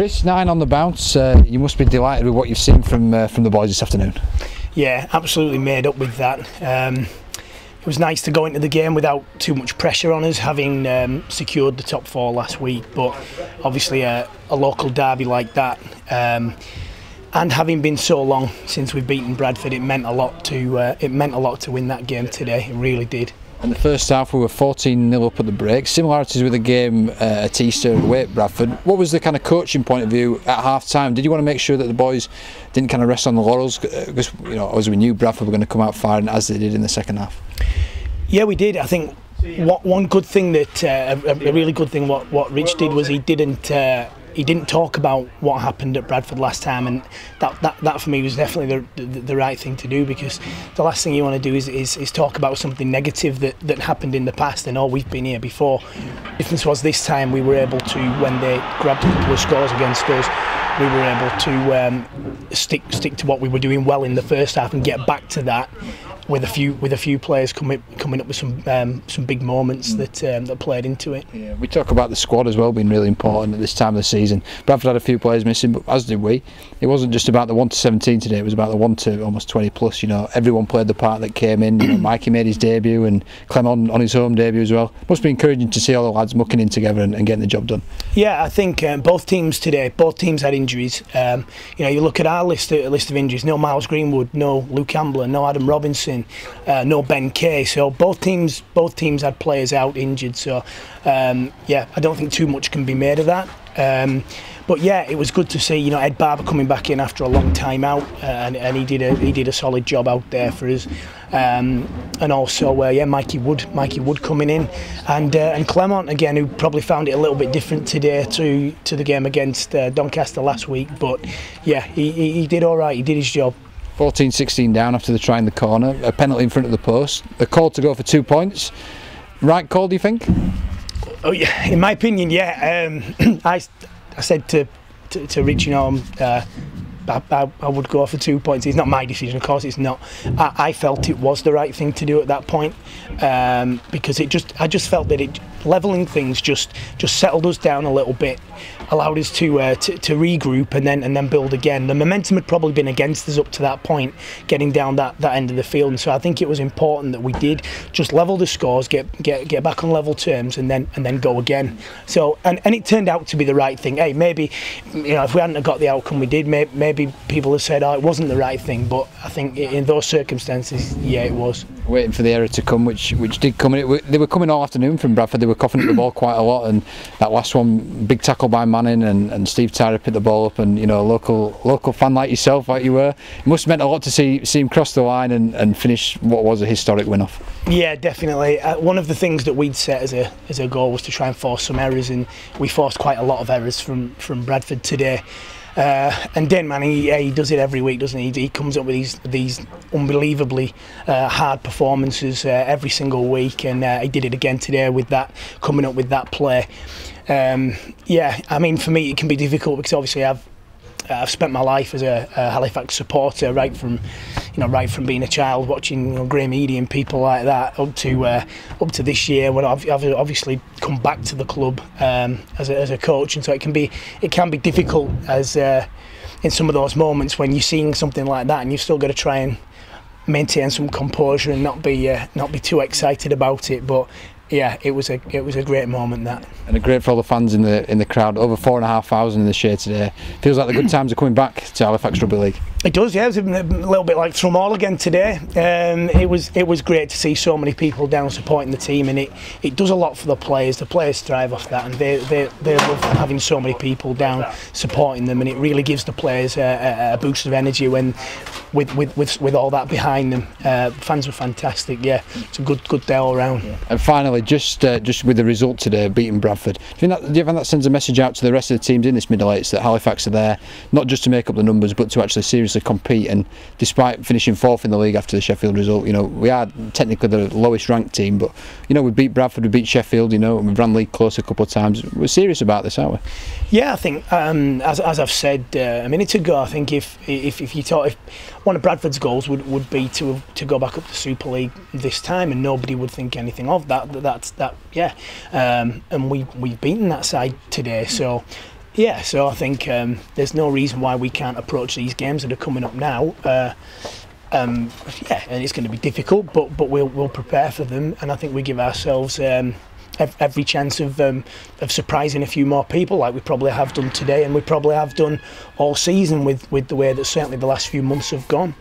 Chris, 9 on the bounce. You must be delighted with what you've seen from the boys this afternoon. Yeah, absolutely made up with that. It was nice to go into the game without too much pressure on us, having secured the top 4 last week. But obviously a local derby like that, and having been so long since we've beaten Bradford, it meant a lot to win that game today. It really did. In the first half, we were 14-0 up at the break. Similarities with the game at Easter away at Bradford. What was the kind of coaching point of view at half-time? Did you want to make sure that the boys didn't kind of rest on the laurels? Because, you know, as we knew, Bradford were going to come out firing as they did in the second half. Yeah, we did. I think one good thing that a really good thing what Rich did was he didn't talk about what happened at Bradford last time, and that for me was definitely the right thing to do, because the last thing you want to do is talk about something negative that happened in the past. And we've been here before. The difference was this time we were able to, when they grabbed a couple of scores against us, we were able to stick to what we were doing well in the first half and get back to that with a few players coming up with some big moments that played into it. Yeah, we talk about the squad as well being really important at this time of the season. Bradford had a few players missing, but as did we. It wasn't just about the 1 to 17 today, it was about the 1 to almost 20 plus. You know, everyone played the part that came in. You know, Mikey made his debut and Clem on his home debut as well. Must be encouraging to see all the lads mucking in together and getting the job done. Yeah, I think both teams had injuries. You know, you look at our list of injuries. No Miles Greenwood, no Luke Ambler, no Adam Robinson, no Ben Kay. So both teams had players out injured. So yeah, I don't think too much can be made of that. But yeah, it was good to see, you know, Ed Barber coming back in after a long time out, and he did a solid job out there for us. And also yeah, Mikey Wood coming in, and Clement again, who probably found it a little bit different today to the game against Doncaster last week. But yeah, he did all right. He did his job. 14-16 down after the try in the corner, a penalty in front of the post, a call to go for 2 points. Right call, do you think? Oh yeah, in my opinion, yeah. I said to Rich, you know, I would go for 2 points. It's not my decision, of course it's not. I felt it was the right thing to do at that point, because I just felt that it levelling things just settled us down a little bit, allowed us to regroup and then build again. The momentum had probably been against us up to that point, getting down that end of the field, and so I think it was important that we did just level the scores, get back on level terms, and then go again. So and it turned out to be the right thing. Hey, maybe, you know, if we hadn't have got the outcome we did, maybe people have said, oh, it wasn't the right thing, but I think in those circumstances, yeah, it was. Waiting for the error to come, which did come. They were coming all afternoon from Bradford. They were coughing up the ball quite a lot, and that last one, big tackle by Manning, and Steve Tyrer picked the ball up, and you know, a local fan like yourself, like you were, it must have meant a lot to see him cross the line and finish what was a historic win-off. Yeah, definitely. One of the things that we'd set as a goal was to try and force some errors, and we forced quite a lot of errors from Bradford today. And Dane Manning, he does it every week, doesn't he? He comes up with these unbelievably hard performances every single week, and he did it again today with that, coming up with that play. Yeah, I mean, for me it can be difficult because obviously I've spent my life as a Halifax supporter, right from being a child, watching, you know, Graham Eady and people like that, up to this year when I've obviously come back to the club as a coach, and so it can be difficult as in some of those moments when you're seeing something like that, and you've still got to try and maintain some composure and not be too excited about it. But yeah, it was a great moment, that. And great for all the fans in the crowd. Over 4,500 in the shade today. Feels like the good times are coming back to Halifax Rugby League. It does, yeah. It was a little bit like Thrum Hall again today. It was great to see so many people down supporting the team, and it does a lot for the players. The players thrive off that, and they love having so many people down supporting them, and it really gives the players a boost of energy when with all that behind them. Fans were fantastic. Yeah, it's a good day all round. Yeah. And finally, just with the result today, beating Bradford, do you think that sends a message out to the rest of the teams in this middle eights that Halifax are there not just to make up the numbers, but to actually seriously compete? And despite finishing 4th in the league after the Sheffield result, you know, we are technically the lowest ranked team, but you know, we beat Bradford, we beat Sheffield, you know, and we've run league close a couple of times. We're serious about this, aren't we? Yeah, I think as I've said a minute ago, I think if one of Bradford's goals would be to go back up to Super League this time, and nobody would think anything of that. Yeah, and we've beaten that side today, so Yeah, so I think there's no reason why we can't approach these games that are coming up now. Yeah, and it's going to be difficult, but we'll prepare for them, and I think we give ourselves every chance of surprising a few more people, like we probably have done today, and we probably have done all season with the way that certainly the last few months have gone.